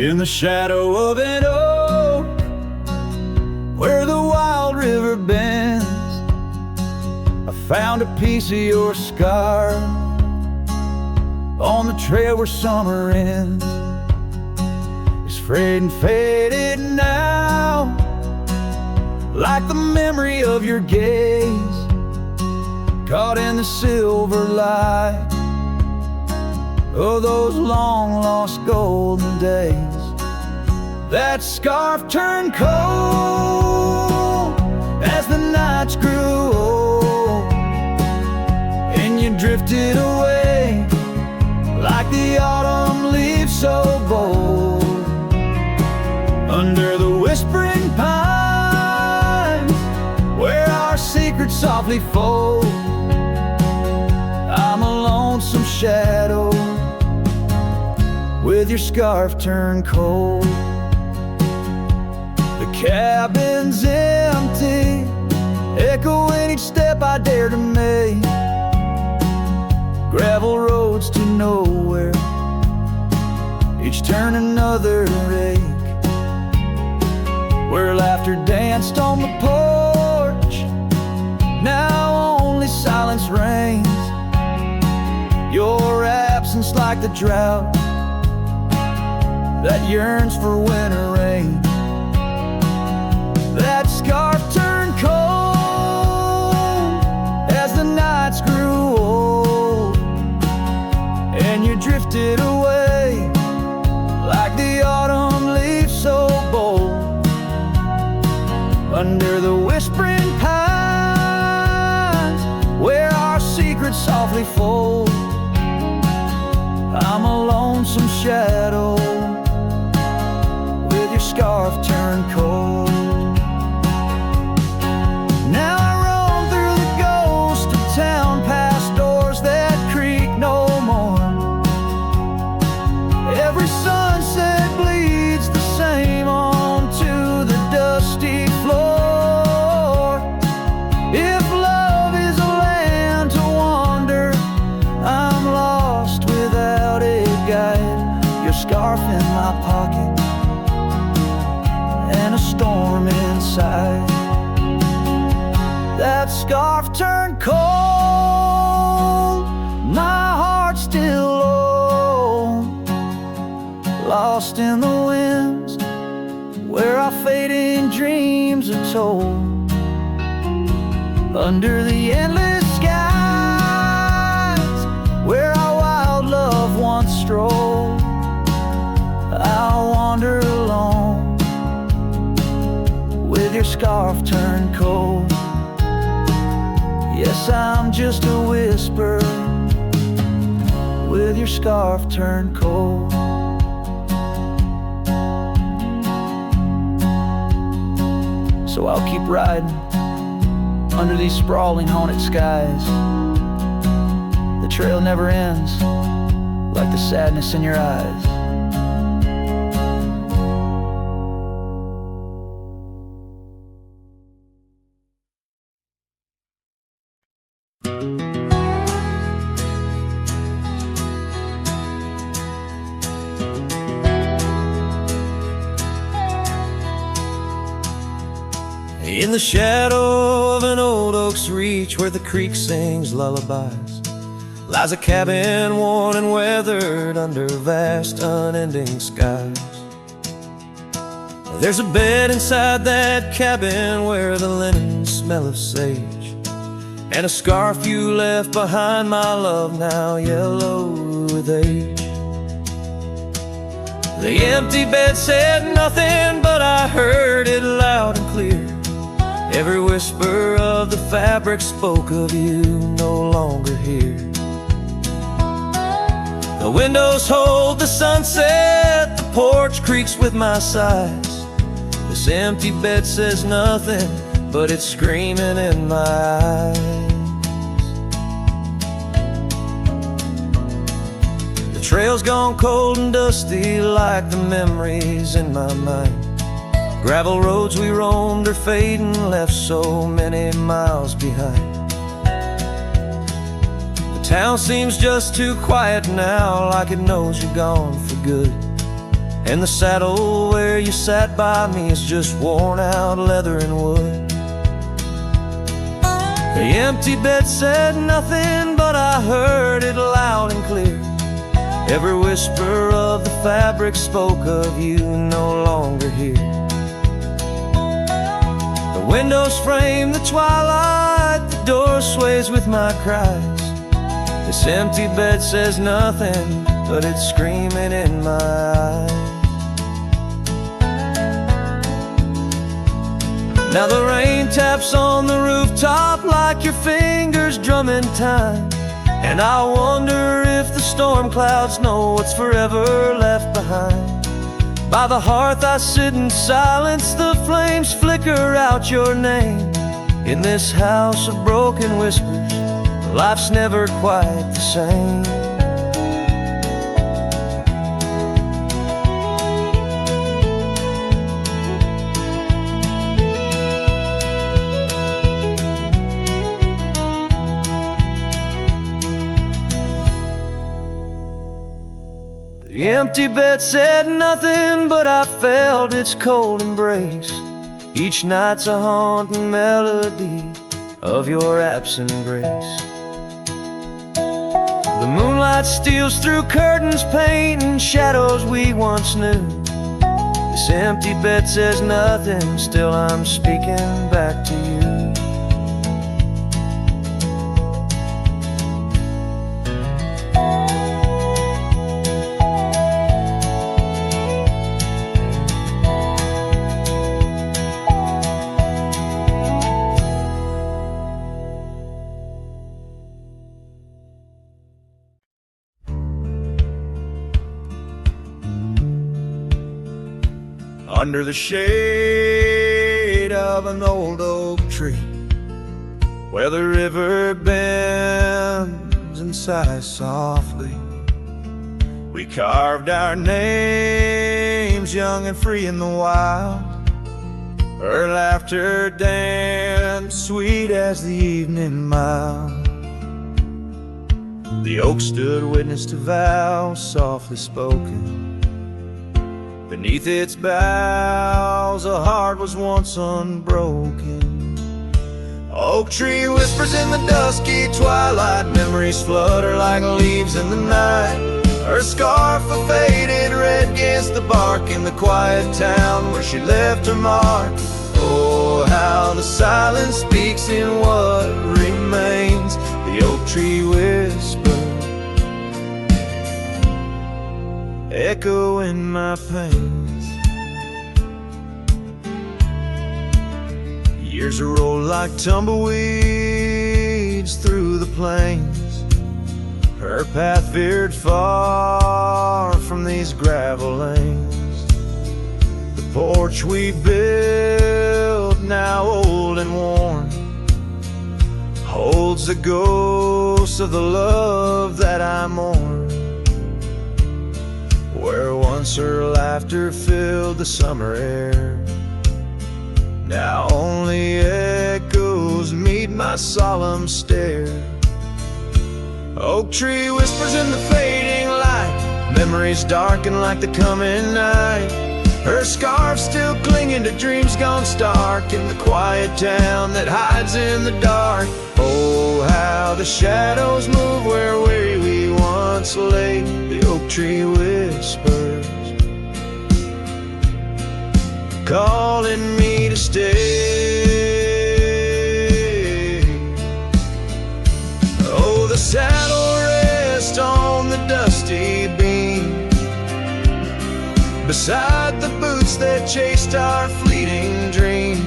In the shadow of an oak, where the wild river bends, I found a piece of your scar on the trail where summer ends. It's frayed and faded now, like the memory of your gaze, caught in the silver light of those long-lost golden days. That scarf turned cold as the nights grew old, and you drifted away like the autumn leaves so bold. Under the whispering pines, where our secrets softly fold, I'm a lonesome shadow with your scarf turned cold. The cabin's empty, echoing each step I dare to make. Gravel roads to nowhere, each turn another ache. Where laughter danced on the porch, now only silence reigns. Your absence like the drought that yearns for winter rain. That scarf turned cold as the nights grew old, and you drifted away like the autumn leaves so bold. Under the whispering pines, where our secrets softly fold, I'm a lonesome shadow with your scarf turned cold. Now I roam through the ghost of town, past doors that creak no more. Every sunset bleeds the same onto the dusty floor. If love is a land to wander, I'm lost without a guide. Your scarf in my pocket and a storm inside. That scarf turned cold, my heart still low, lost in the winds where our fading dreams are told. Under the endless skies where our wild love once strolled, I'll wander alone with your scarf turned cold. Yes, I'm just a whisper with your scarf turned cold. So I'll keep riding under these sprawling haunted skies. The trail never ends, like the sadness in your eyes. In the shadow of an old oak's reach, where the creek sings lullabies, lies a cabin worn and weathered under vast unending skies. There's a bed inside that cabin where the linen smell of sage, and a scarf you left behind, my love, now yellow with age. The empty bed said nothing, but I heard it loud and clear. Every whisper of the fabric spoke of you no longer here. The windows hold the sunset, the porch creaks with my sighs. This empty bed says nothing, but it's screaming in my eyes. The trail's gone cold and dusty like the memories in my mind. Gravel roads we roamed are fading, left so many miles behind. The town seems just too quiet now, like it knows you're gone for good. and the saddle where you sat by me is just worn out leather and wood. The empty bed said nothing, but I heard it loud and clear. Every whisper of the fabric spoke of you no longer here. The windows frame the twilight, the door sways with my cries. This empty bed says nothing, but it's screaming in my eyes. Now the rain taps on the rooftop like your fingers drumming time, and I wonder if the storm clouds know what's forever left behind. By the hearth I sit in silence, the flames flicker out your name. In this house of broken whispers, life's never quite the same. The empty bed said nothing, but I felt its cold embrace. Each night's a haunting melody of your absent grace. The moonlight steals through curtains, painting shadows we once knew. This empty bed says nothing, still I'm speaking back to you. Under the shade of an old oak tree, where the river bends and sighs softly, we carved our names young and free in the wild. Her laughter danced sweet as the evening mild. The oak stood witness to vows softly spoken. Beneath its boughs a heart was once unbroken. Oak tree whispers in the dusky twilight, memories flutter like leaves in the night. Her scarf a faded red against the bark in the quiet town where she left her mark. Oh, how the silence speaks in what remains. The oak tree whispers, echo in my pains. Years roll like tumbleweeds through the plains. Her path veered far from these gravel lanes. The porch we built, now old and worn, holds the ghost of the love that I mourn. Where once her laughter filled the summer air, now only echoes meet my solemn stare. Oak tree whispers in the fading light, memories darken like the coming night. Her scarf still clinging to dreams gone stark in the quiet town that hides in the dark. Oh, how the shadows move where we once lay. The oak tree whispers, calling me to stay. Oh, the saddle rests on the dusty beam, beside the boots that chased our fleeting dream.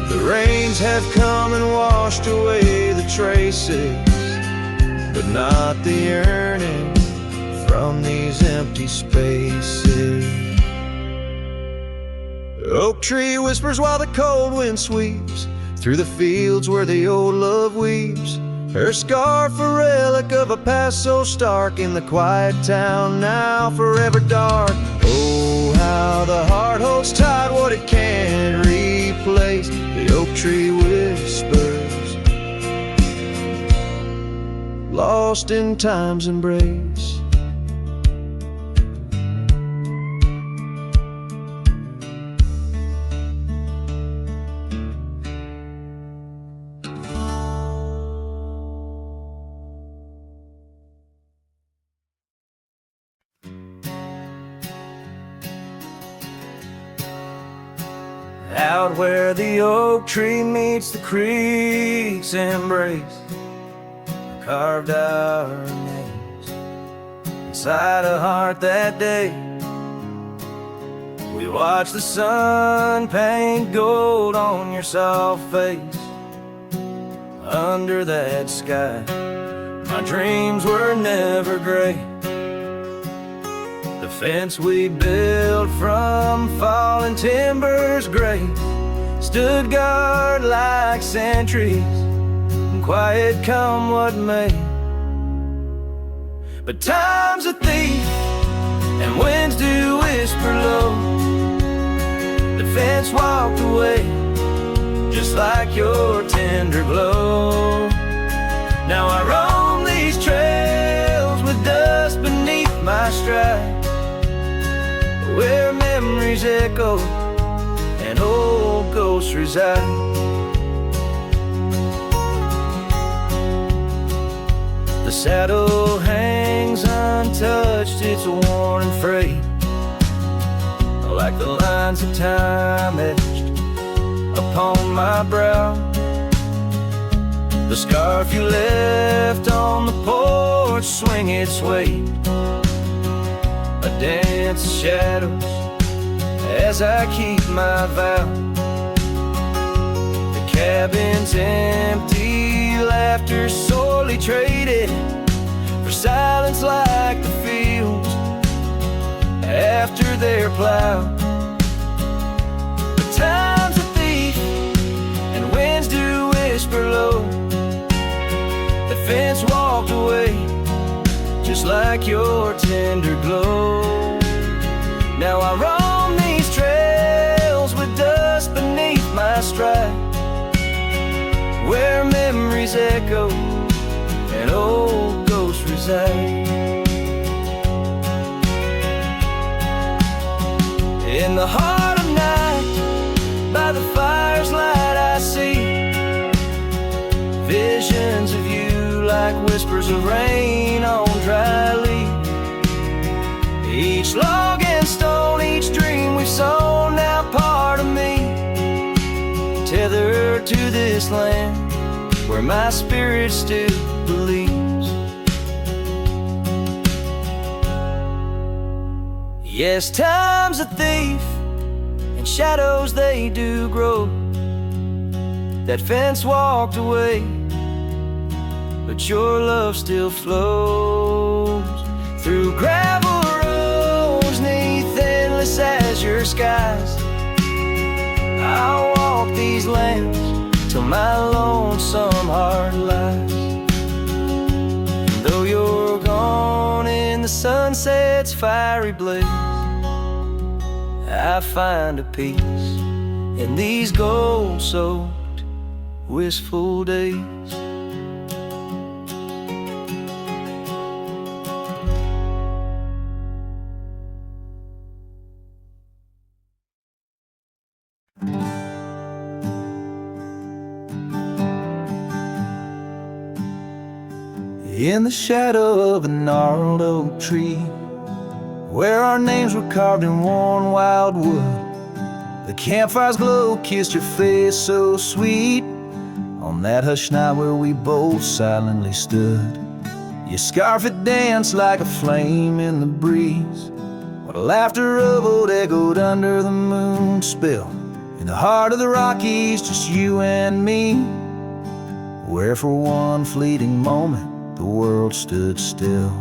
The rains have come and washed away the traces, but not the yearning from these empty spaces. Oak tree whispers while the cold wind sweeps through the fields where the old love weeps. Her scarf a relic of a past so stark in the quiet town now forever dark. Oh, how the heart holds tight what it can't replace. The oak tree whispers, lost in time's embrace. Out where the oak tree meets the creek's embrace, carved our names inside a heart that day. We watched the sun paint gold on your soft face. Under that sky, my dreams were never gray. The fence we built from fallen timbers gray stood guard like sentries, quiet come what may. But time's a thief and winds do whisper low. The fence walked away just like your tender glow. Now I roam these trails with dust beneath my stride, where memories echo and old ghosts reside. The saddle hangs untouched, it's worn and frayed, like the lines of time etched upon my brow. The scarf you left on the porch swing its weight, a dance of shadows as I keep my vow. The cabin's empty, laughter sorely traded for silence like the fields after their plow. But time's a thief and winds do whisper low. The fence walked away just like your tender glow. Now I roam these trails with dust beneath my stride, where memories echo and old ghosts reside. In the heart of night, by the fire's light I see visions of you like whispers of rain on dry leaves. Each log and stone, each dream we've sown, now part of me, tethered to this land where my spirit still believes. Yes, time's a thief and shadows they do grow. That fence walked away, but your love still flows through gravel roads neath endless azure skies. I'll walk these lands till my lonesome heart lies. And though you're gone in the sunset's fiery blaze, I find a peace in these gold-soaked, wistful days. In the shadow of a gnarled oak tree, where our names were carved in worn wild wood, the campfire's glow kissed your face so sweet. On that hushed night where we both silently stood, your scarf it danced like a flame in the breeze, while the laughter of old echoed under the moon spell. In the heart of the Rockies, just you and me, where for one fleeting moment the world stood still.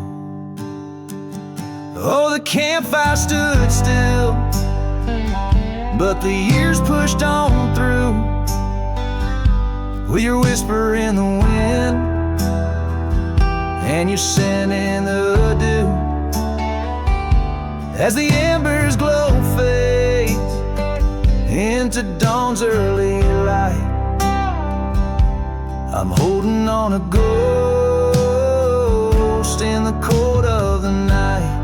Oh, the campfire stood still, but the years pushed on through, with your whisper in the wind and your scent in the dew. As the embers glow fades into dawn's early light, I'm holding on a ghost in the cold of the night.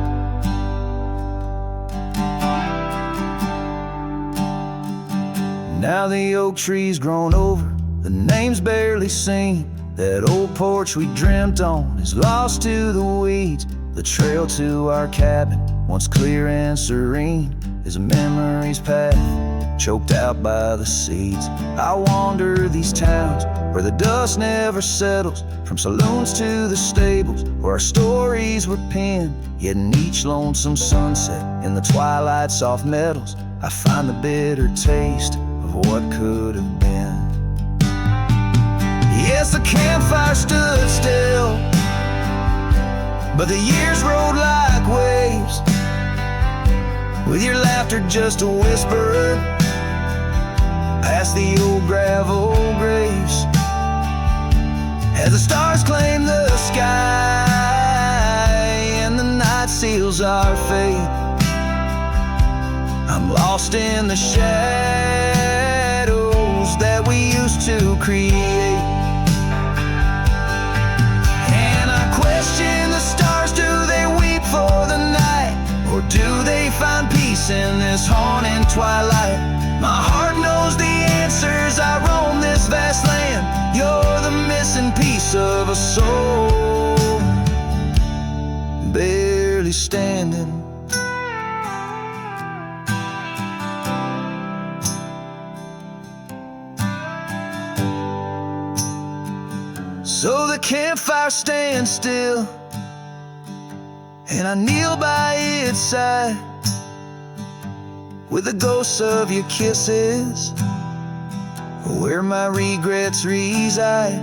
Now the oak tree's grown over, the name's barely seen. That old porch we dreamt on is lost to the weeds. The trail to our cabin, once clear and serene, is a memory's path, choked out by the seeds. I wander these towns where the dust never settles, from saloons to the stables where our stories were penned. Yet in each lonesome sunset, in the twilight's soft metals, I find the bitter taste of what could have been. Yes, the campfire stood still, but the years rode like waves, with your laughter just a whisper past the old gravel graves. As the stars claim the sky and the night seals our fate, I'm lost in the shadows that we used to create. And I question the stars, do they weep for the night, or do they find peace in this haunting twilight? My heart knows the answers, I roam this vast land. You're the missing piece of a soul, barely standing. So the campfire stands still, and I kneel by its side, with the ghosts of your kisses where my regrets reside.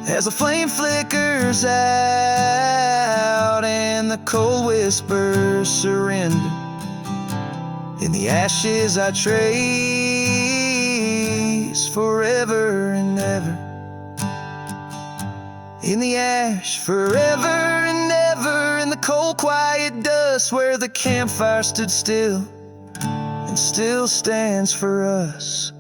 As the flame flickers out and the cold whispers surrender, in the ashes I trace forever and ever. In the ash forever and ever, in the cold quiet dust where the campfire stood still and still stands for us.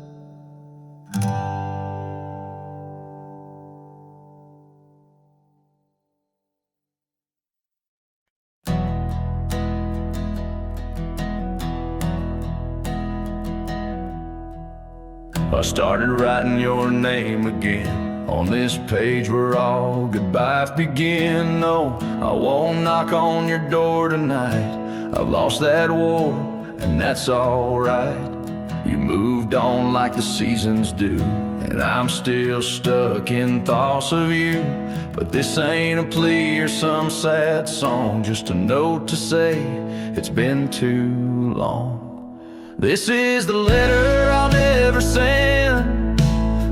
I started writing your name again on this page where all goodbyes begin. No, I won't knock on your door tonight. I've lost that war, and that's alright. You moved on like the seasons do, and I'm still stuck in thoughts of you. But this ain't a plea or some sad song, just a note to say it's been too long. This is the letter I'll never send,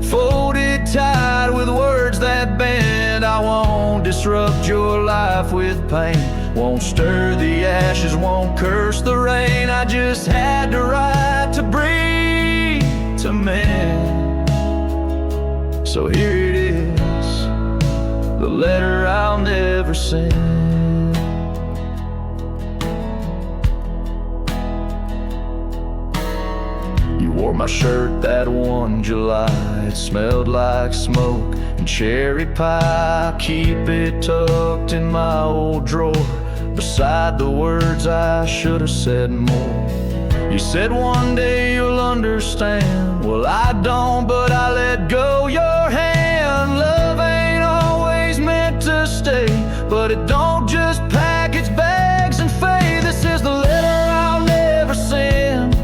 folded tight with words that bend. I won't disrupt your life with pain, won't stir the ashes, won't curse the rain. I just had to write to breathe, to mend. So here it is, the letter I'll never send. You wore my shirt that one July, it smelled like smoke and cherry pie. Keep it tucked in my old drawer, beside the words I should have said more. You said one day you'll understand. Well, I don't, but I let go your hand. Love ain't always meant to stay, but it don't just pack its bags and fade. This is the letter I'll never send.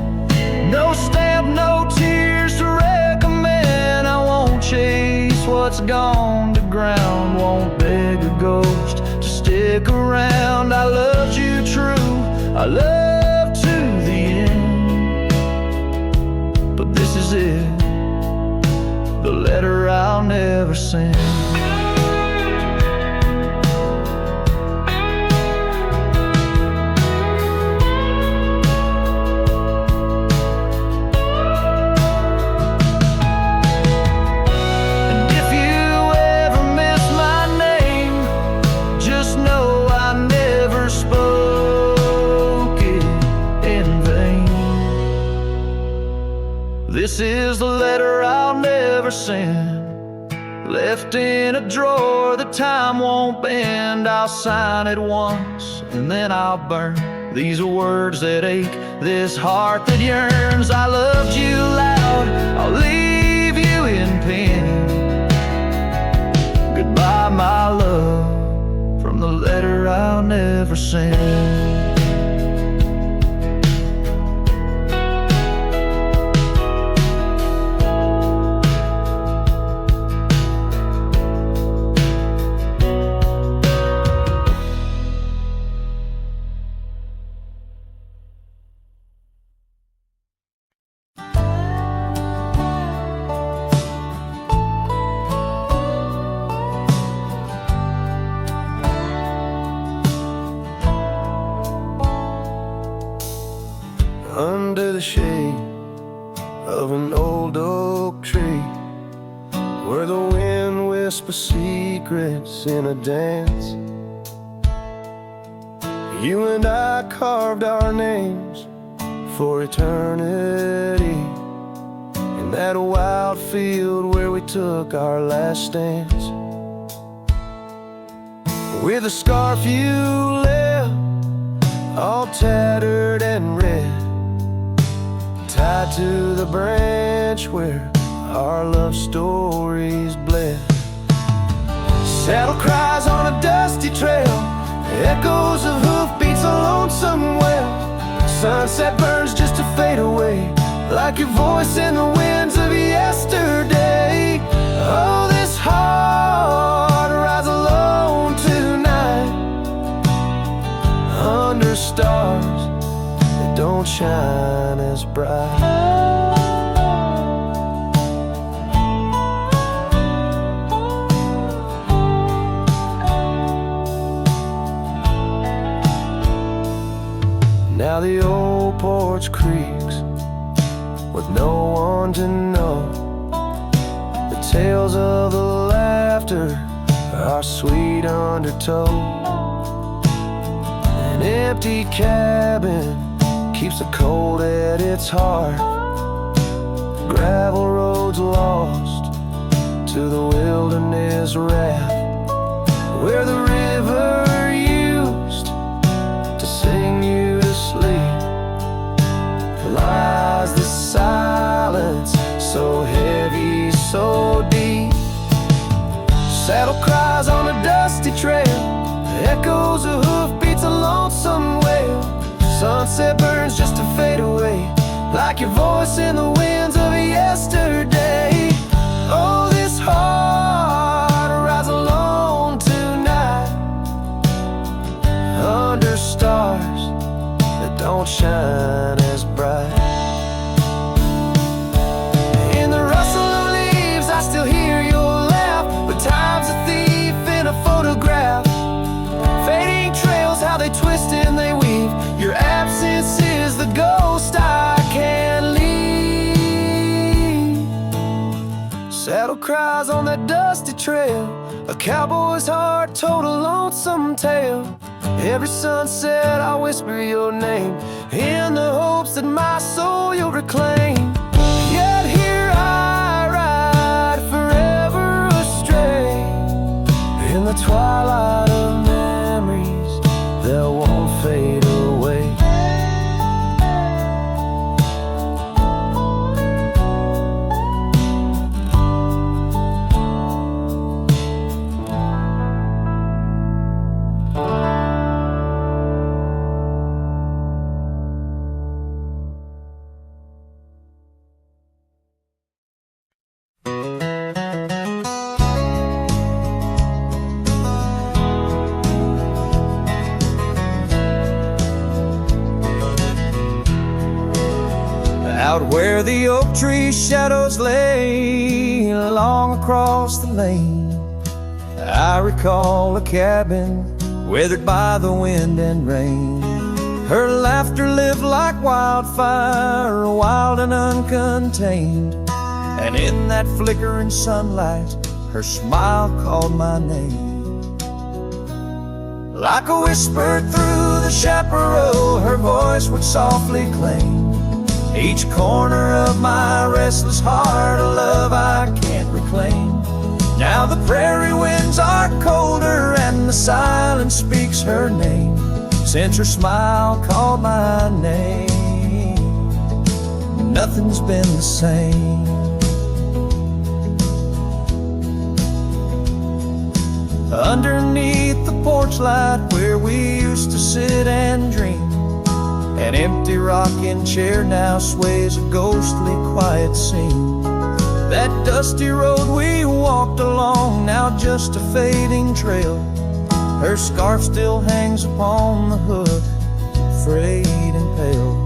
No stamp, no tears to recommend. I won't chase what's gone to ground, won't beg a ghost to stick around. I loved you true, I loved to the end. But this is it, the letter I'll never send. This is the letter I'll never send, left in a drawer that time won't bend. I'll sign it once and then I'll burn these words that ache, this heart that yearns. I loved you loud, I'll leave you in pain. Goodbye, my love, from the letter I'll never send. whisper secrets in a dance. You and I carved our names for eternity in that wild field where we took our last stance. With a scarf you left, all tattered and red, tied to the branch where our love stories bled. Saddle cries on a dusty trail, echoes of hoofbeats, a lonesome wail. Sunset burns just to fade away, like your voice in the winds of yesterday. Oh, this heart rides alone tonight, under stars that don't shine as bright. Now the old porch creaks with no one to know. The tales of the laughter are sweet undertow. An empty cabin keeps the cold at its heart. Gravel roads lost to the wilderness wrath, where the river used to sing you to sleep. Lies the silence, so heavy, so deep. Saddle cries on a dusty trail, echoes of hoofbeats, a lonesome wail. Sunset burns just to fade away, like your voice in the winds of yesterday. Oh, this heart rides alone tonight, under stars that don't shine as bright. In the rustle of leaves I still hear your laugh, but time's a thief in a photograph. Fading trails, how they twist and they weave. Your absence is the ghost I can't leave. Saddle cries on that dusty trail, a cowboy's heart told a lonesome tale. Every sunset I whisper your name, in the hopes that my soul you'll reclaim. Yet here I ride forever astray, in the twilight of memories that won't fade away. Out where the oak tree shadows lay along across the lane, I recall a cabin weathered by the wind and rain. Her laughter lived like wildfire, wild and uncontained, and in that flickering sunlight her smile called my name. Like a whisper through the chaparral, her voice would softly claim each corner of my restless heart, a love I can't reclaim. Now the prairie winds are colder and the silence speaks her name. Since her smile called my name, nothing's been the same. Underneath the porch light where we used to sit and dream, an empty rocking chair now sways a ghostly quiet scene. That dusty road we walked along, now just a fading trail. Her scarf still hangs upon the hook, frayed and pale.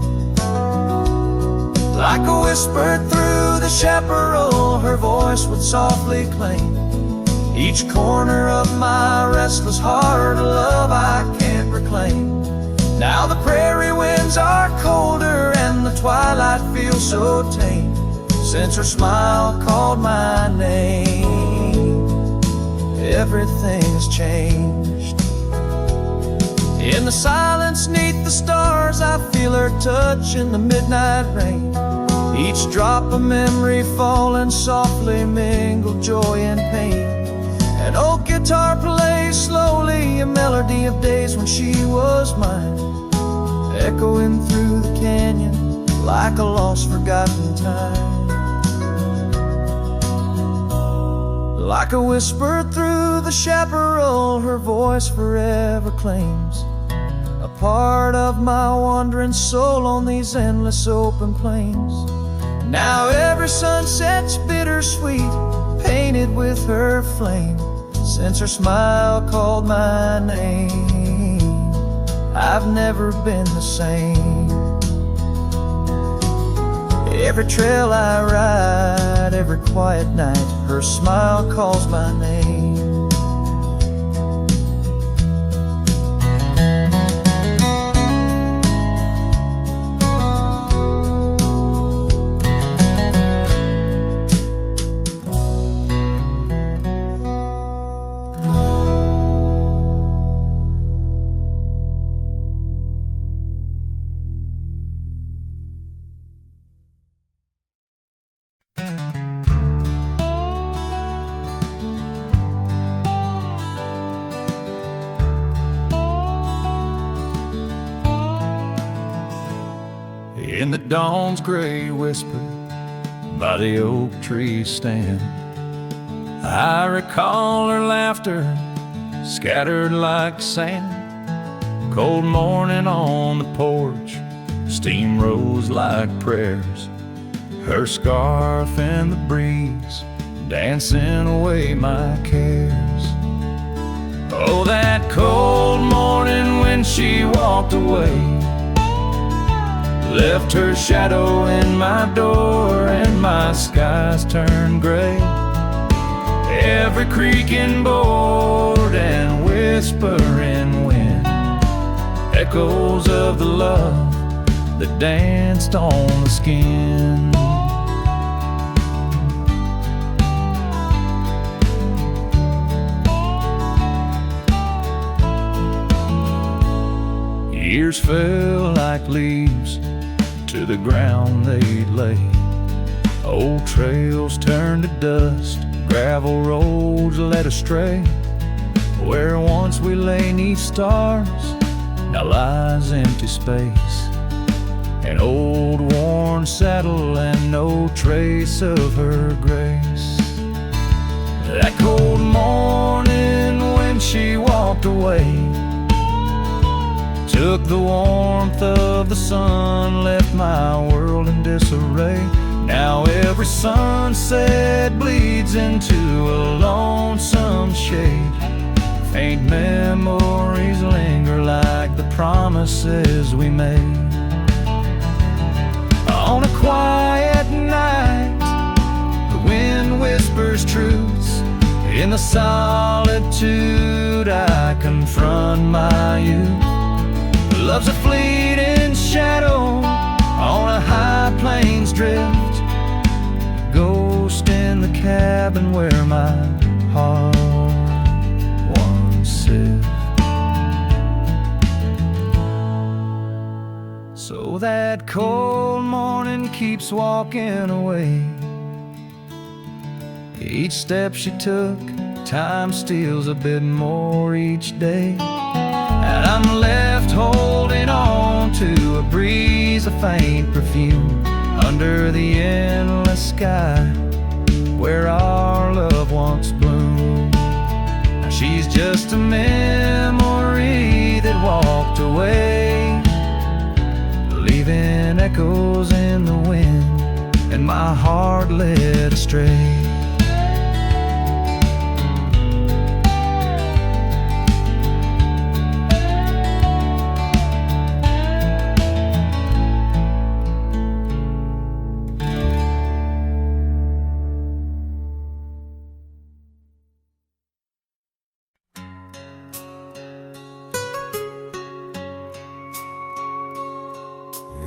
Like a whisper through the chaparral, her voice would softly claim each corner of my restless heart, a love I can't reclaim. Now the prairie winds are colder and the twilight feels so tame, since her smile called my name. everything has changed. In the silence neath the stars, I feel her touch in the midnight rain. Each drop of memory falling softly mingle joy and pain. An old guitar plays slowly a melody of days when she was mine, echoing through the canyon like a lost forgotten time. Like a whisper through the chaparral, her voice forever claims a part of my wandering soul on these endless open plains. Now every sunset's bittersweet, painted with her flame. Since her smile called my name, I've never been the same. Every trail I ride, every quiet night, her smile calls my name. In the dawn's gray whisper by the oak tree stand, I recall her laughter scattered like sand. Cold morning on the porch, steam rose like prayers. Her scarf in the breeze, dancing away my cares. Oh, that cold morning when she walked away, left her shadow in my door and my skies turned gray. Every creaking board and whispering wind, echoes of the love that danced on the skin. Years fell like leaves to the ground they'd lay. Old trails turned to dust, gravel roads led astray. Where once we lay 'neath stars, now lies empty space. An old worn saddle and no trace of her grace. That cold morning when she walked away, took the warmth of the sun, left my world in disarray. Now every sunset bleeds into a lonesome shade. Faint memories linger like the promises we made. On a quiet night, the wind whispers truths. In the solitude I confront my youth. Love's a fleeting shadow on a high plains drift, ghost in the cabin where my heart once sit. So that cold morning keeps walking away. Each step she took, time steals a bit more each day. And I'm left holding on to a breeze, a faint perfume, under the endless sky where our love once bloomed. Now she's just a memory that walked away, leaving echoes in the wind and my heart led astray.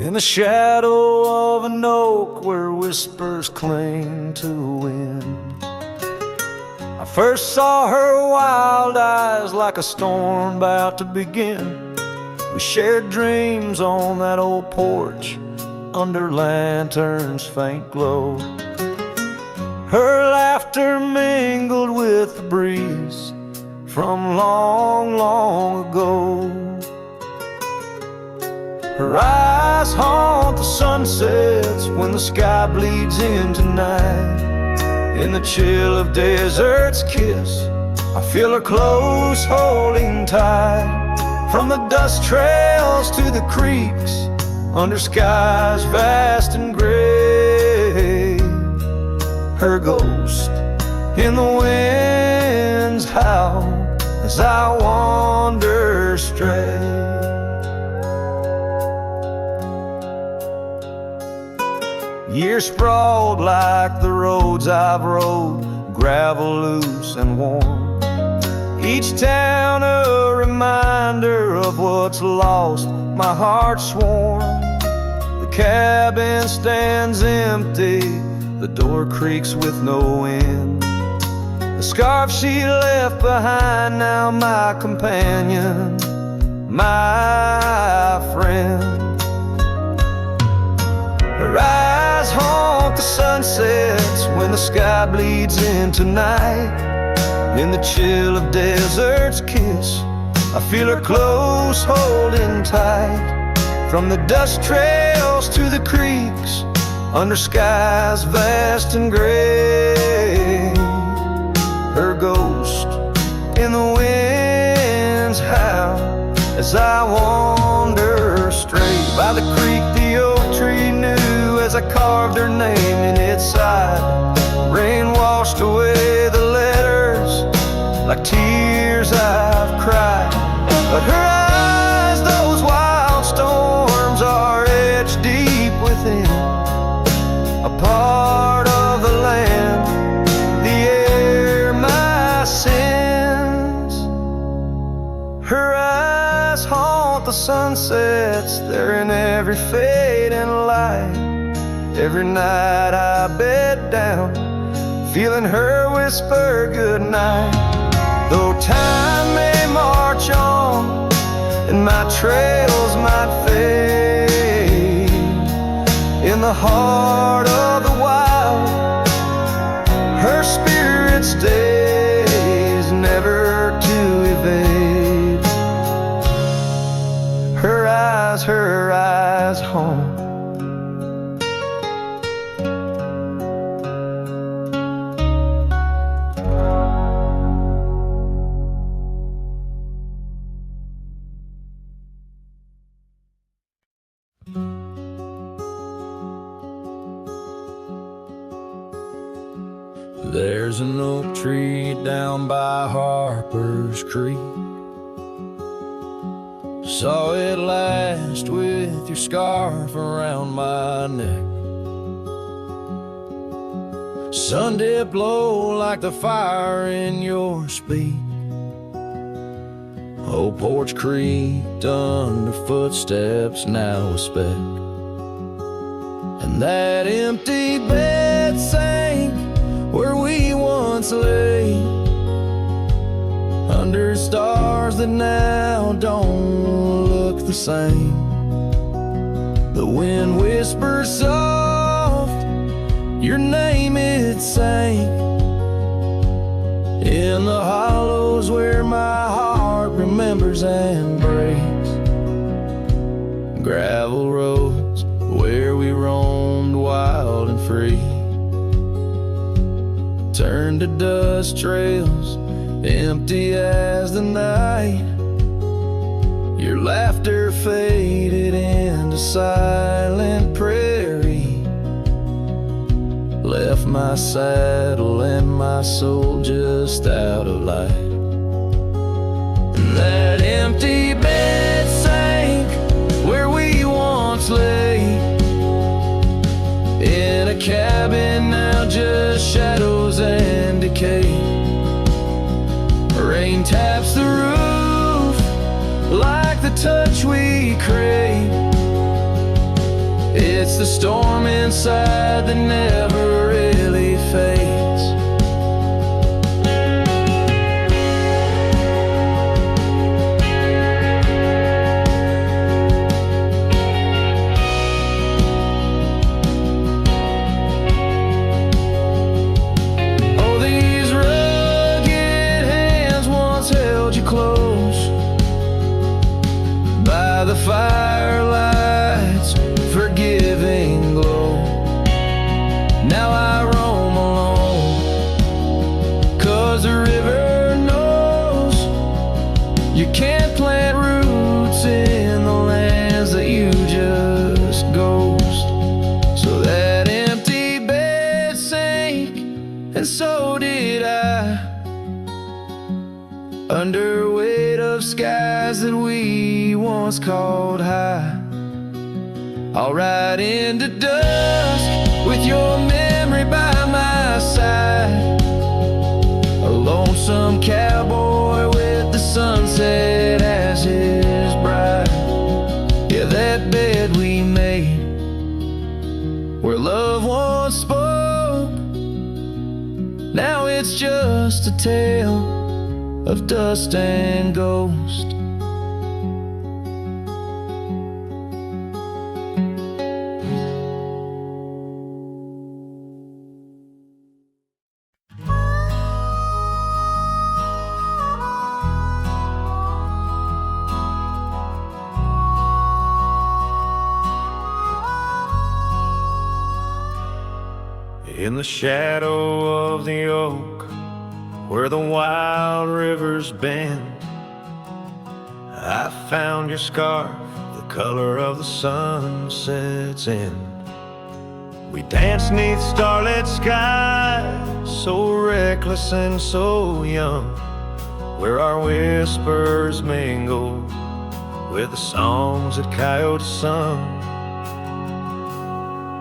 In the shadow of an oak where whispers cling to wind, I first saw her wild eyes like a storm about to begin. We shared dreams on that old porch under lanterns' faint glow. Her laughter mingled with the breeze from long, long ago. Her eyes haunt the sunsets when the sky bleeds into night. In the chill of desert's kiss, I feel her close, holding tight. From the dust trails to the creeks, under skies vast and gray, her ghost in the winds howl as I wander stray. Years sprawled like the roads I've rode, gravel loose and warm. Each town a reminder of what's lost, my heart sworn. The cabin stands empty, the door creaks with no end. The scarf she left behind, now my companion, my friend. Her eyes haunt the sunsets when the sky bleeds into night. In the chill of desert's kiss, I feel her close, holding tight. From the dust trails to the creeks, under skies vast and gray, her ghost in the winds howl as I wander straight. By the creek the oak tree knew as I carved her name in its side. Rain washed away the letters like tears I've cried. But her eyes, those wild storms, are etched deep within, a part of the land, the air, my sins. Her eyes haunt the sunsets, they're in every fading light. Every night I bed down, feeling her whisper goodnight. Though time may march on and my trails might fade, in the heart of the wild, her spirit stays, never to evade. Her eyes home. There's an oak tree down by Harper's Creek. Saw it last with your scarf around my neck. Sun did blow like the fire in your speak. Old porch creaked under footsteps now a speck. And that empty bed sank where we once lay, under stars that now don't look the same. The wind whispers soft, your name it sang, in the hollows where my heart remembers and breaks. Gravel roads where we roamed wild and free turned to dust trails, empty as the night. Your laughter faded into silent prairie, left my saddle and my soul just out of light. And that empty bed sank where we once lay, in a cabin now just shadows and decay. Rain taps the roof like the touch we crave. It's the storm inside that never really fades. firelight's forgiving glow. Now I roam alone, 'cause the river knows you can't plant roots in the lands that you just ghost. So that empty bed sank, and so did I, under weight of skies that we once called high. I'll ride into dusk with your memory by my side, a lonesome cowboy with the sunset as his bride. Yeah, that bed we made, where love once spoke, now it's just a tale of dust and ghost. In the shadow of the oak, where the wild rivers bend, I found your scarf, the color of the sunset's end. We danced 'neath starlit skies, so reckless and so young, where our whispers mingled with the songs that coyotes sung.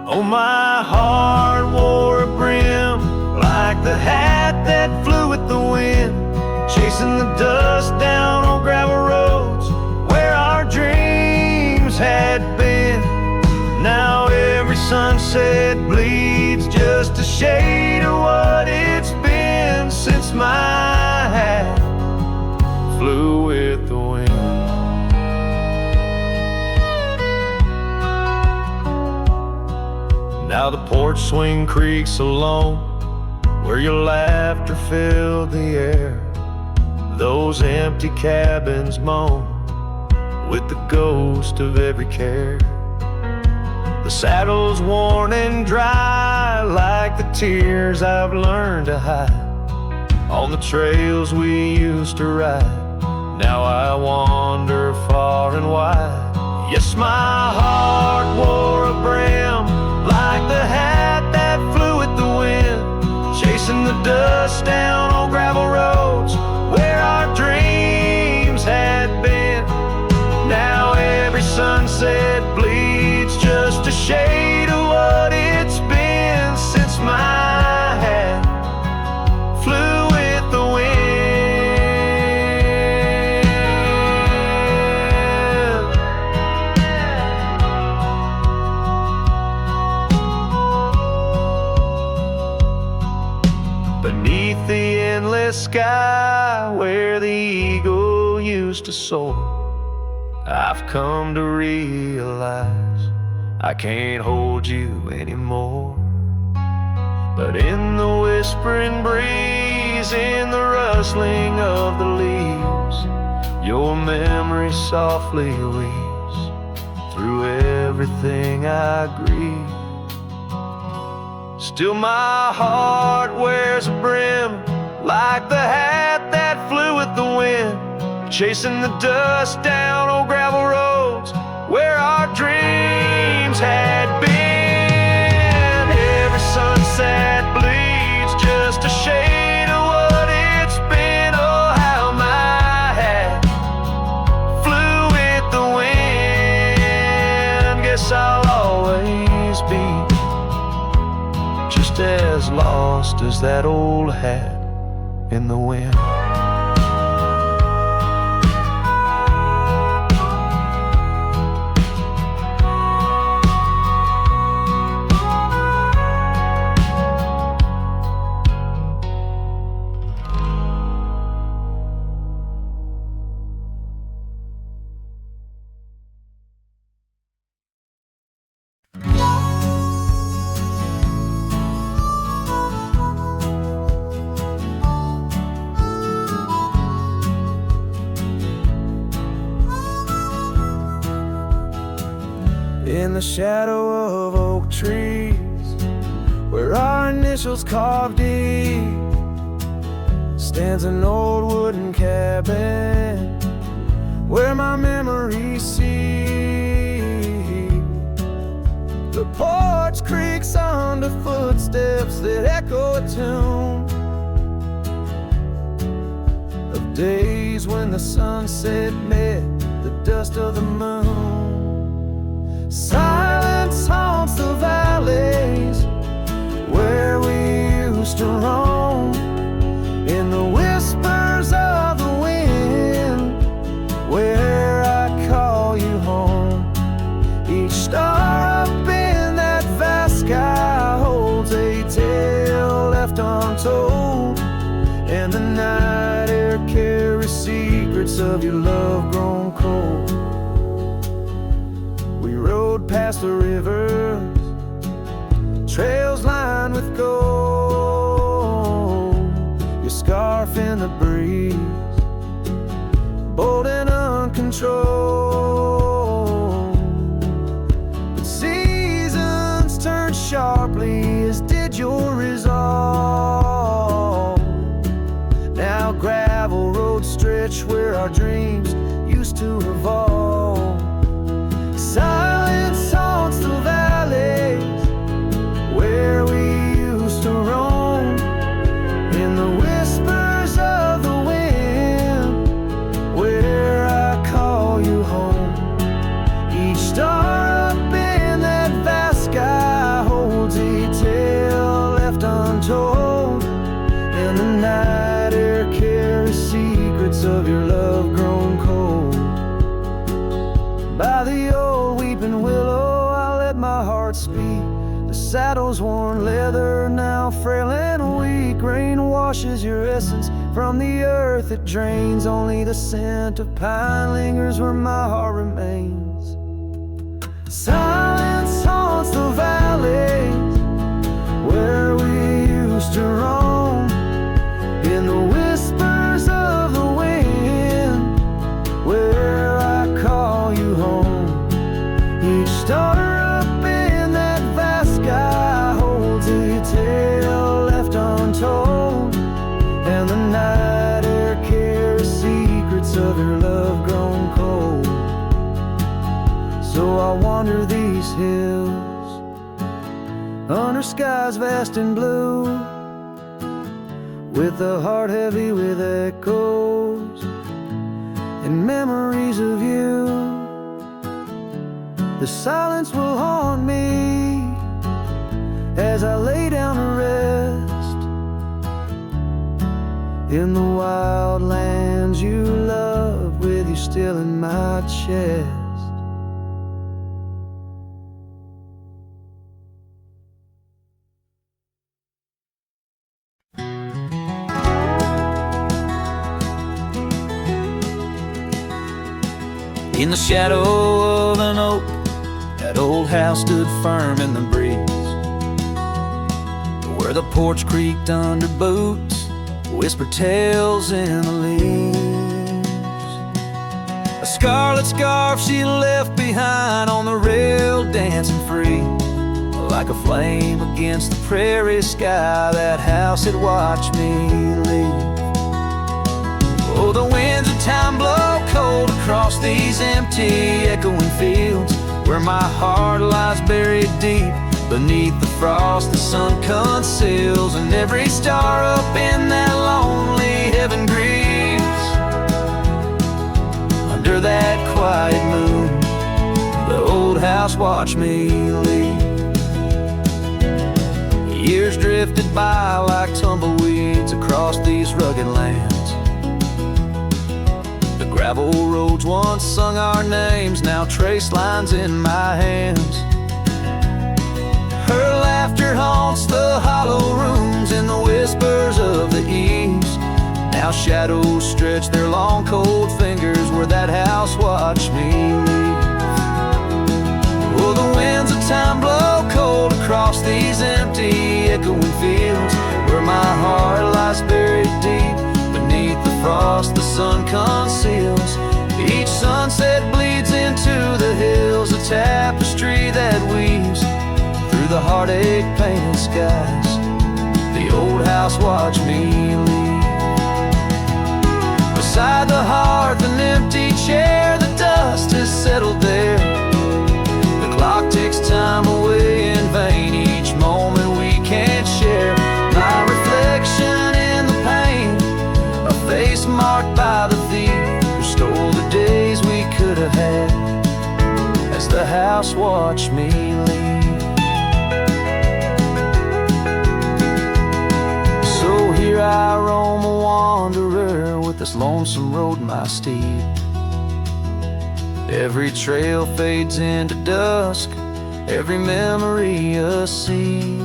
Oh, my heart wore a brim like the hat that flew with the wind, chasing the dust down on gravel roads where our dreams had been. Now every sunset bleeds just a shade of what it's been since my hat flew with the wind. Now the porch swing creaks alone, where your laughter filled the air. Those empty cabins moan with the ghost of every care. The saddle's worn and dry like the tears I've learned to hide on the trails we used to ride. Now I wander far and wide. Yes, my heart wore a brim like the hat that flew with the wind, chasing the dust down on gravel roads where our dreams had been. Now every sunset bleeds just a shade of what it's been since my hat flew with the wind. Beneath the endless sky where the eagle used to soar, I've come to realize I can't hold you anymore. But in the whispering breeze, in the rustling of the leaves, your memory softly weaves through everything I grieve. Still my heart wears a brim like the hat that flew with the wind, chasing the dust down on gravel roads where our dreams had been. Every sunset bleeds just a shade of what it's been. Oh, how my hat flew with the wind. Guess I'll always be just as lost as that old hat in the wind. In the shadow of oak trees, where our initials carved deep, stands an old wooden cabin where my memories see. The porch creaks under footsteps that echo a tune of days when the sunset met the dust of the moon. Silence haunts the valleys where we used to roam, in the whispers of the wind where I call you home. Each star up in that vast sky holds a tale left untold, and the night air carries secrets of your love grown cold. We rode past the rivers, trails lined with gold, your scarf in the breeze, bold and uncontrolled. But seasons turned sharply, as did your resolve. Now gravel roads stretch where our dreams used to revolve. Silence haunts the valleys where we used to roam, in the whispers of the wind where I call you home. Each star up in that vast sky holds a tale left untold, and the night air carries secrets of your love grown cold. By the old weeping willow I let my heart speak. The saddle's worn leather, now frail and weak. Rain washes your essence from the earth it drains. Only the scent of pine lingers where my heart remains. Silence haunts the valleys where we used to roam, in the whispers of the wind where I call you home. Each star up in that vast sky holds a tale left untold, and the night air carries secrets of your love grown cold. So I wander these hills under skies vast and blue, with a heart heavy with echoes and memories of you. The silence will haunt me as I lay down to rest, in the wild lands you love, with you still in my chest. In the shadow of an oak, that old house stood firm in the breeze, where the porch creaked under boots, whispered tales in the leaves. A scarlet scarf she left behind on the rail, dancing free, like a flame against the prairie sky. That house had watched me leave. Oh, the winds of time blow cold across these empty, echoing fields, where my heart lies buried deep beneath the frost the sun conceals, and every star up in that lonely heaven grieves under that quiet moon. The old house watched me leave. Years drifted by like tumbleweeds across these rugged lands. Gravel roads once sung our names, now trace lines in my hands. Her laughter haunts the hollow rooms in the whispers of the east. Now shadows stretch their long cold fingers where that house watched me leave. Oh, the winds of time blow cold across these empty, echoing fields, where my heart lies buried deep beneath the frost the sun conceals. Each sunset bleeds into the hills, a tapestry that heartache painted skies. The old house watched me leave. Beside the hearth, an empty chair, the dust has settled there. The clock ticks time away in vain, each moment we can't share. My reflection in the pain, a face marked by the thief who stole the days we could have had, as the house watched me leave. So here I roam, a wanderer, with this lonesome road my steed. Every trail fades into dusk, every memory a seed,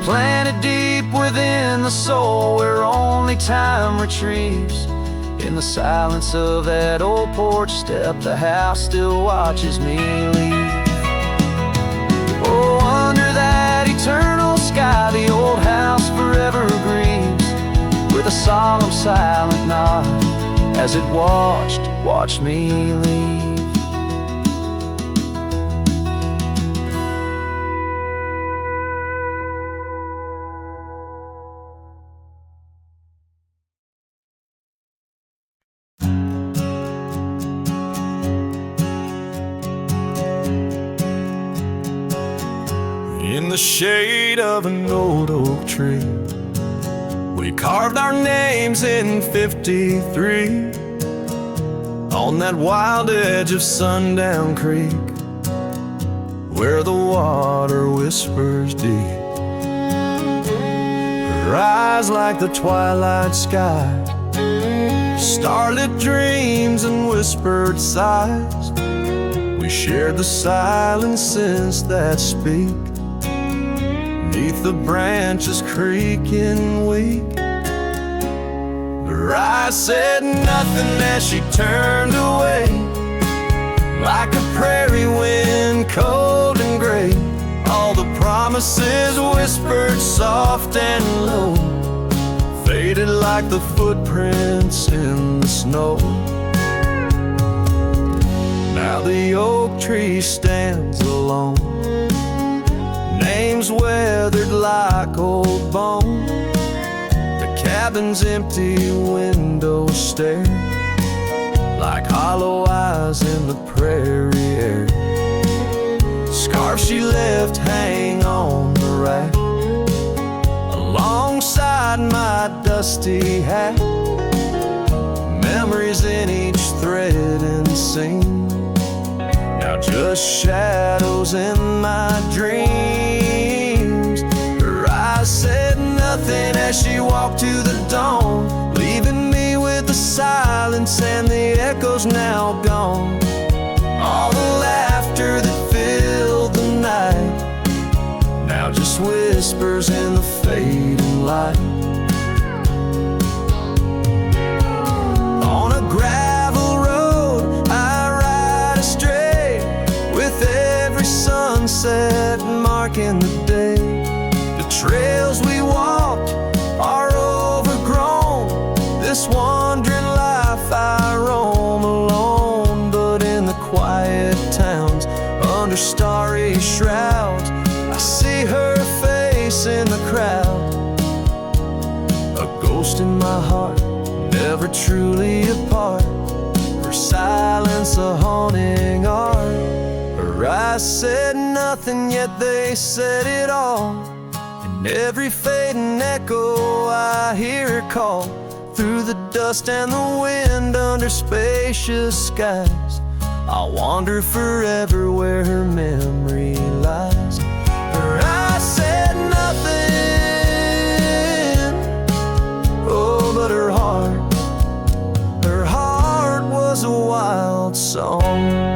planted deep within the soul, where only time retrieves. In the silence of that old porch step, the house still watches me leave. Oh, under that eternal sky, the old house forever grieves, with a solemn silent nod, as it watched me leave. In the shade of an old oak tree, we carved our names in 53, on that wild edge of Sundown Creek, where the water whispers deep. Her eyes like the twilight sky, starlit dreams and whispered sighs. We shared the silences that speak, beneath the branches creaking weak. Her eyes said nothing as she turned away, like a prairie wind, cold and gray. All the promises whispered soft and low, faded like the footprints in the snow. Now the oak tree stands alone, names weathered like old bone. The cabin's empty windows stare like hollow eyes in the prairie air. Scarf she left hang on the rack, alongside my dusty hat. Memories in each thread and seam, now just shadows in my dreams. Her eyes said nothing as she walked to the dawn, leaving me with the silence and the echoes now gone. All the laughter that filled the night, now just whispers in the fading light. On a gravel road I ride astray, with every sunset marking the day. The trails we walked are overgrown, this wandering life I roam alone. But in the quiet towns, under starry shrouds, I see her face in the crowd, a ghost in my heart, never truly apart. Her silence a haunting art. Her eyes said nothing, yet they said it all. In every fading echo I hear her call, through the dust and the wind, under spacious skies. I'll wander forever where her memory lies. Her eyes said nothing, oh, but her heart was a wild song.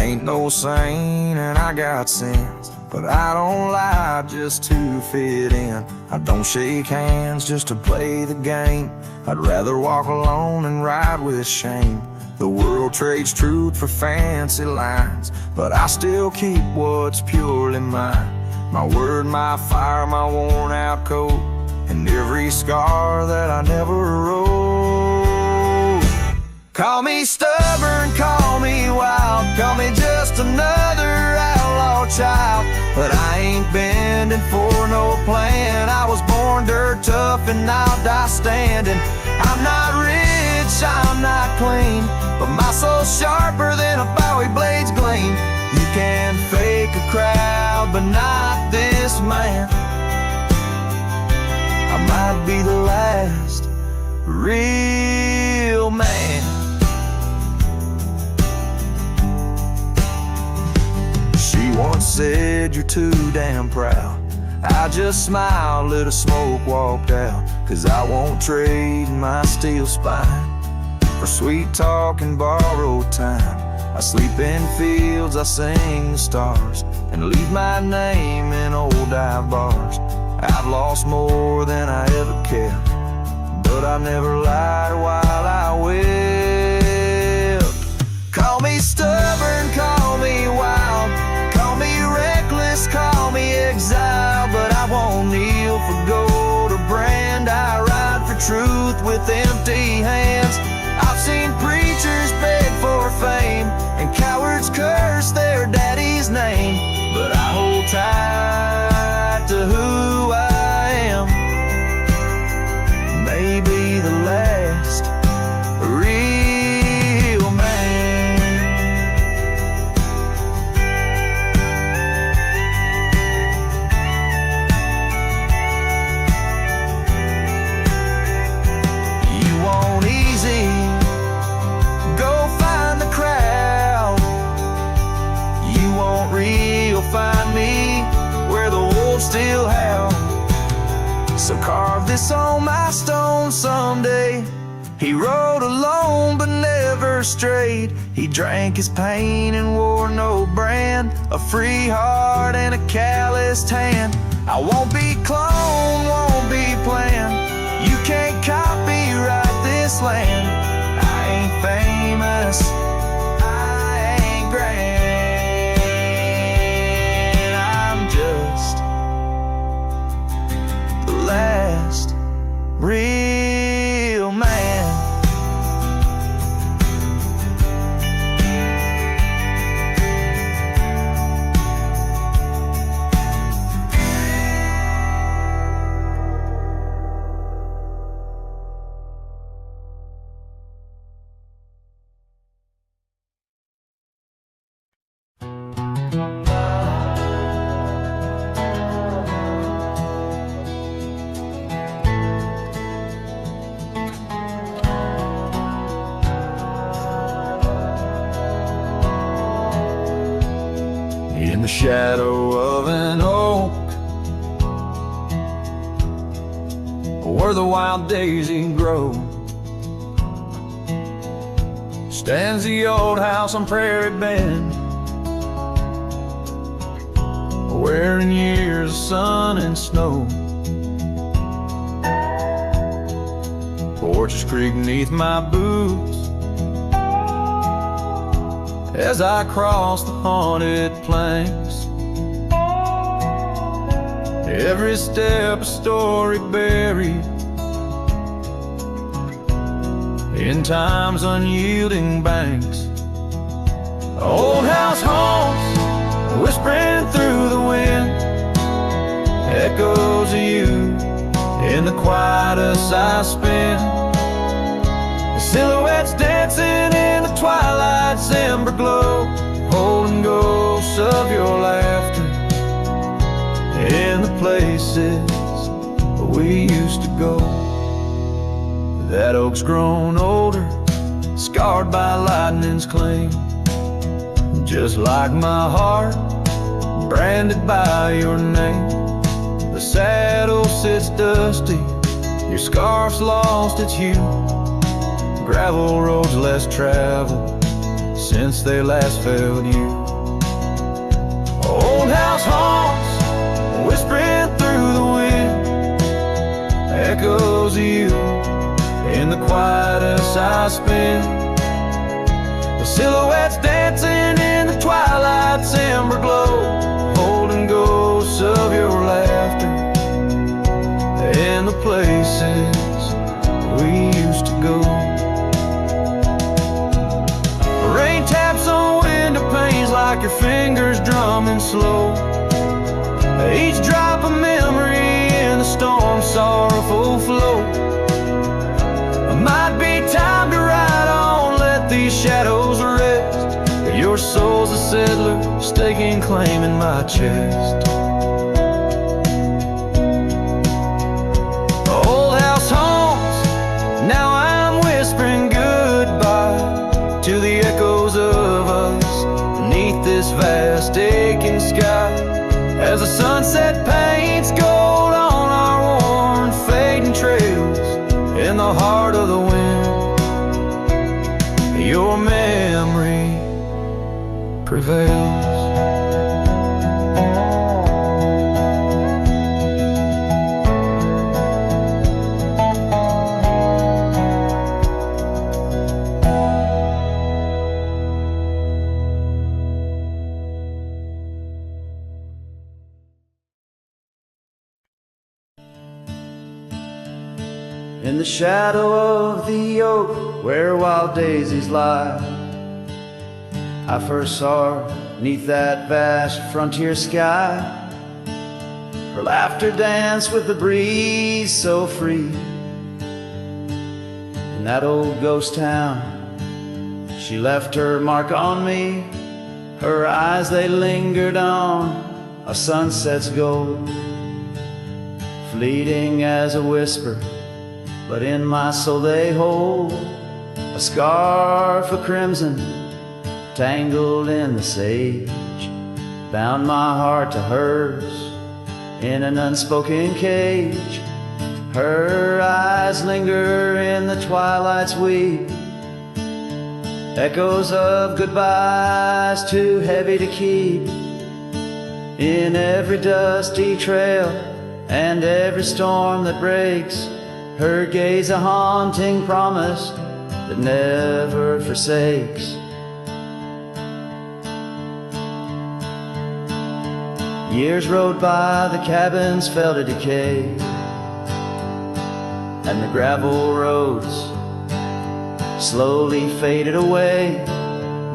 ain't no saint and I got sins, but I don't lie just to fit in. I don't shake hands just to play the game. I'd rather walk alone than ride with shame. The world trades truth for fancy lines, but I still keep what's purely mine. My word, my fire, my worn out coat, and every scar that I never wrote. Call me stubborn, call me wild, call me just another outlaw child, but I ain't bending for no plan. I was born dirt tough and I'll die standing. I'm not rich, I'm not clean, but my soul's sharper than a Bowie blade's gleam. You can fake a crowd, but not this man. I might be the last real man. She once said, you're too damn proud. I just smiled, lit a smoke, walked out, 'cause I won't trade my steel spine for sweet talk and borrowed time. I sleep in fields, I sing the stars, and leave my name in old dive bars. I've lost more than I ever kept, but I never lied while I wept. Call me stubborn, call me wild, call me reckless, call me exile, but I won't kneel for gold or brand. I ride for truth with empty hands. I've seen preachers beg for fame and cowards curse their daddy's name, but I hold tight to who I am. Maybe the last real man. You want easy, go find the crowd. You want real, find me where the wolves still howl. So carve this on my stone someday. He rode alone but never strayed. He drank his pain and wore no brand, a free heart and a calloused hand. I won't be cloned, won't be planned. You can't copyright this land. I ain't famous, I ain't grand. I'm just the last real man. In the shadow of an oak, where the wild daisy grows, stands the old house on Prairie Bend, where in years of sun and snow, porches creak neath my boots as I cross the haunted planks. Every step a story buried in time's unyielding banks. Old house haunts, whispering through the wind, echoes of you in the quietest I spend. The silhouettes dancing in the twilight's ember glow, holding ghosts of your laughter in the places we used to go. That oak's grown older, scarred by lightning's claim, just like my heart, branded by your name. The saddle sits dusty, your scarf's lost its hue, gravel roads less traveled since they last failed you. Old house haunts, whispering through the wind, echoes of you in the quietest I spend. The silhouettes dancing in the twilight's amber glow, holding ghosts of your laughter and the places we used to go. Rain taps on window panes like your fingers drumming slow, each drop a memory in the storm's sorrowful flow. It might be time to ride on, let these shadows rest. Your soul's a settler, staking claim in my chest. The old house haunts, now I'm whispering goodbye to the echoes of us beneath this vast aching sky. As the sunset paints gold on our worn fading trails, in the heart of the wind, your memory prevails. In the shadow of the oak where wild daisies lie, I first saw her 'neath that vast frontier sky. Her laughter danced with the breeze so free. In that old ghost town, she left her mark on me. Her eyes, they lingered on a sunset's gold, fleeting as a whisper, but in my soul they hold a scarf of crimson tangled in the sage, bound my heart to hers in an unspoken cage. Her eyes linger in the twilight's weep, echoes of goodbyes too heavy to keep. In every dusty trail and every storm that breaks, her gaze a haunting promise that never forsakes. Years rode by, the cabins fell to decay, and the gravel roads slowly faded away.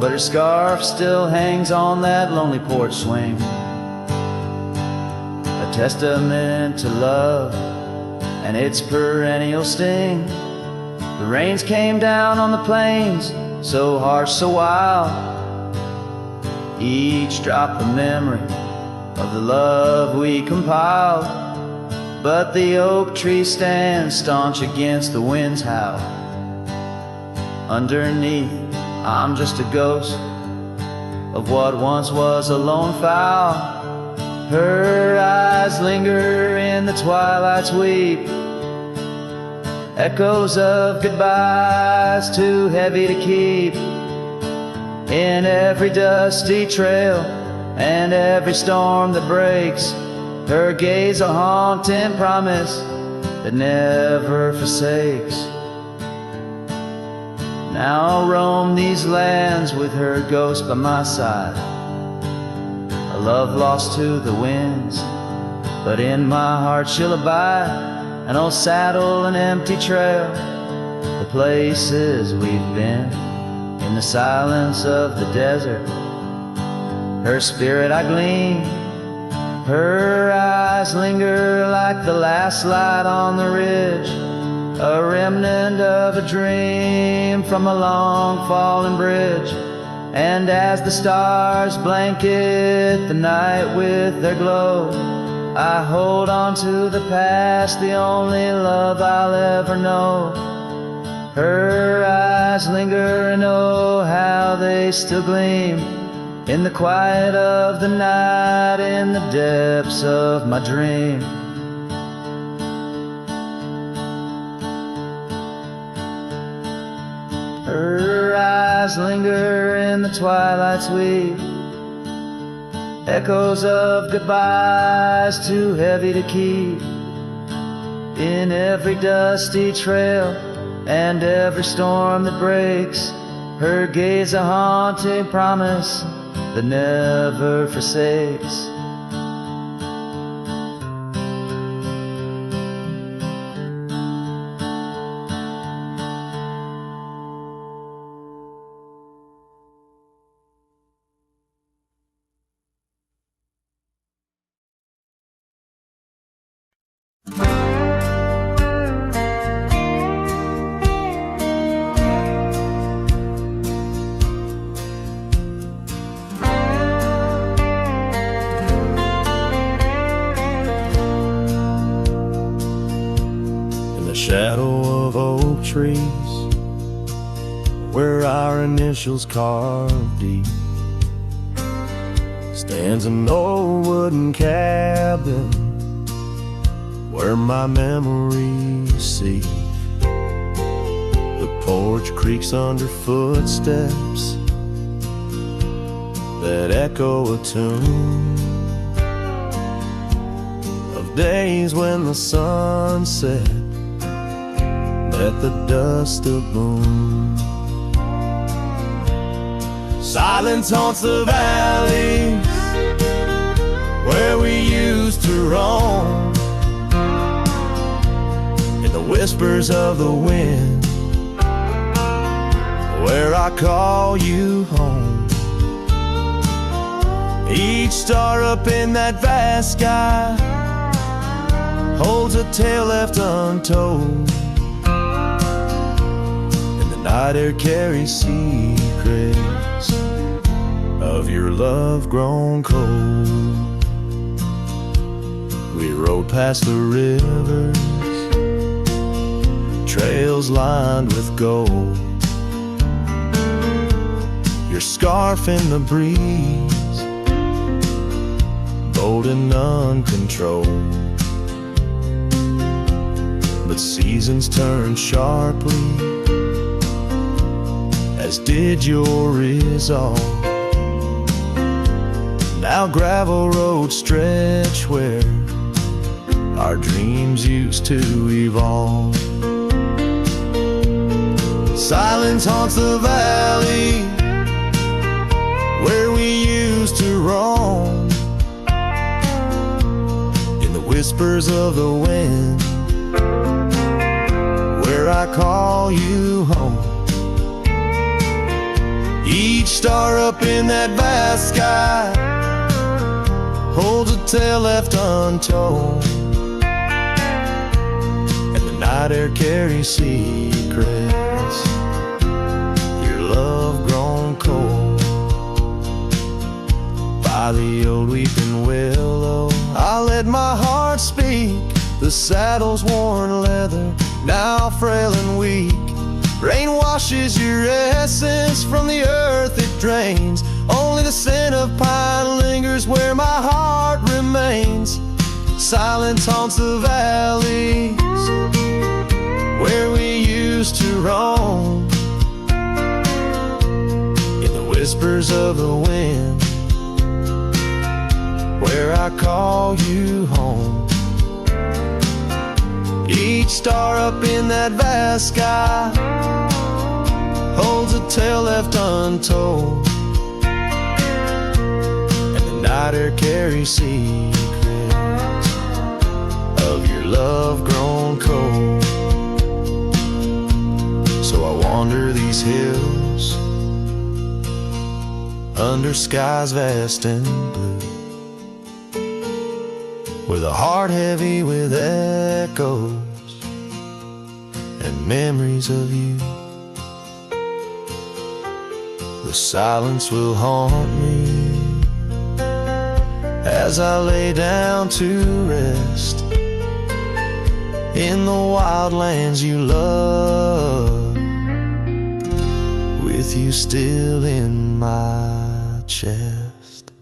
But her scarf still hangs on that lonely porch swing, a testament to love and its perennial sting. The rains came down on the plains, so harsh, so wild, each drop a memory of the love we compiled. But the oak tree stands staunch against the wind's howl. Underneath, I'm just a ghost of what once was a lone fowl. Her eyes linger in the twilight's weep, echoes of goodbyes too heavy to keep. In every dusty trail and every storm that breaks, her gaze a haunting promise that never forsakes. Now I'll roam these lands with her ghost by my side, a love lost to the winds, but in my heart she'll abide. An old saddle, an empty trail, the places we've been, in the silence of the desert, her spirit I glean. Her eyes linger like the last light on the ridge, a remnant of a dream from a long fallen bridge. And as the stars blanket the night with their glow, I hold on to the past, the only love I'll ever know. Her eyes linger and oh, how they still gleam in the quiet of the night, in the depths of my dream. Her eyes eyes linger in the twilight's weave, echoes of goodbyes too heavy to keep. In every dusty trail and every storm that breaks, her gaze a haunting promise that never forsakes. Shadow of oak trees, where our initials carved deep, stands an old wooden cabin where my memories seep. The porch creaks under footsteps that echo a tune of days when the sun set at the dust of moon. Silence haunts the valleys where we used to roam, in the whispers of the wind where I call you home. Each star up in that vast sky holds a tale left untold. Night air carries secrets of your love grown cold. We rode past the rivers, trails lined with gold, your scarf in the breeze, bold and uncontrolled. But seasons turn sharply, as did your resolve. Now gravel roads stretch where our dreams used to evolve. Silence haunts the valley where we used to roam, in the whispers of the wind where I call you home. Each star up in that vast sky holds a tale left untold, and the night air carries secrets, your love grown cold. By the old weeping willow I let my heart speak, the saddle's worn leather, now frail and weak. Rain washes your essence from the earth it drains, only the scent of pine lingers where my heart remains. Silence haunts the valleys where we used to roam, in the whispers of the wind where I call you home. Each star up in that vast sky holds a tale left untold, and the night air carries secrets of your love grown cold. So I wander these hills under skies vast and blue, with a heart heavy with echoes and memories of you. The silence will haunt me as I lay down to rest in the wild lands you love, with you still in my chest.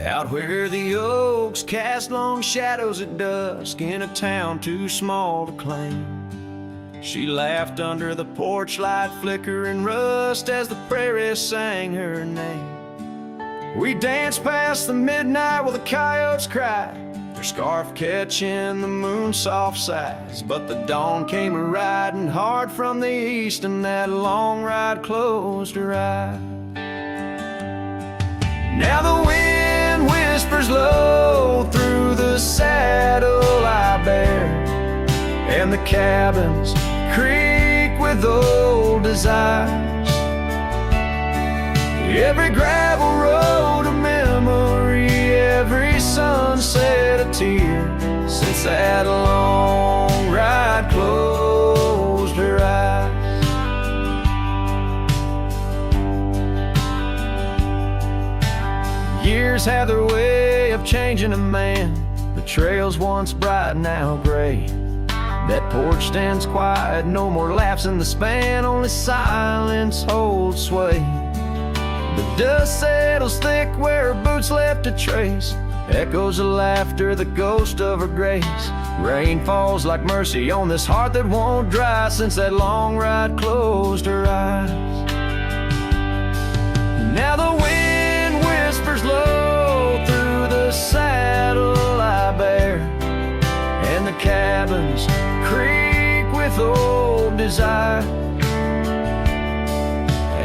Out where the oaks cast long shadows at dusk in a town too small to claim, she laughed under the porch light flickering rust as the prairie sang her name. We danced past the midnight while the coyotes cried, their scarf catching the moon's soft sighs. But the dawn came a-riding hard from the east, and that long ride closed her eyes. Now the wind whispers low through the saddle I bear, and the cabins creak with old desires. Every gravel road a memory, every sunset a tear, since that long ride closed her eyes. Years have their way of changing a man. The trails once bright, now gray. That porch stands quiet, no more laughs in the span, only silence holds sway. The dust settles thick where her boots left a trace, echoes of laughter, the ghost of her grace. Rain falls like mercy on this heart that won't dry, since that long ride closed her eyes. Now the wind whispers low through the saddle I bear, and the cabins creak with old desire.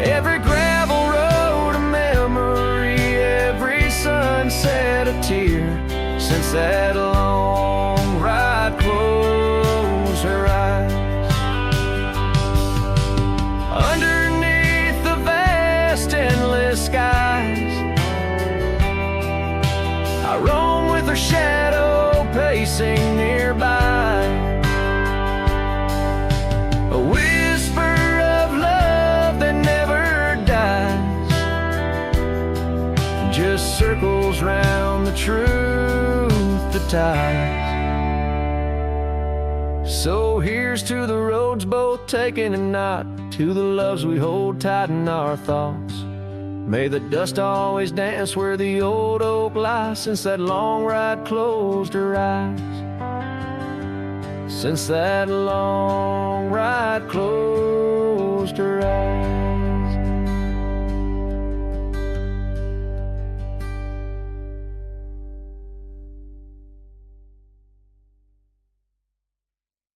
Every gravel road a memory, every sunset a tear, since that long ride closed her eyes. Underneath the vast endless skies, I roam with her shadow pacing nearby. A whisper of love that never dies, just circles round the truth that ties. So here's to the roads both taken and not, to the loves we hold tight in our thoughts. May the dust always dance where the old oak lies, since that long ride closed her eyes. Since that long ride closed her eyes.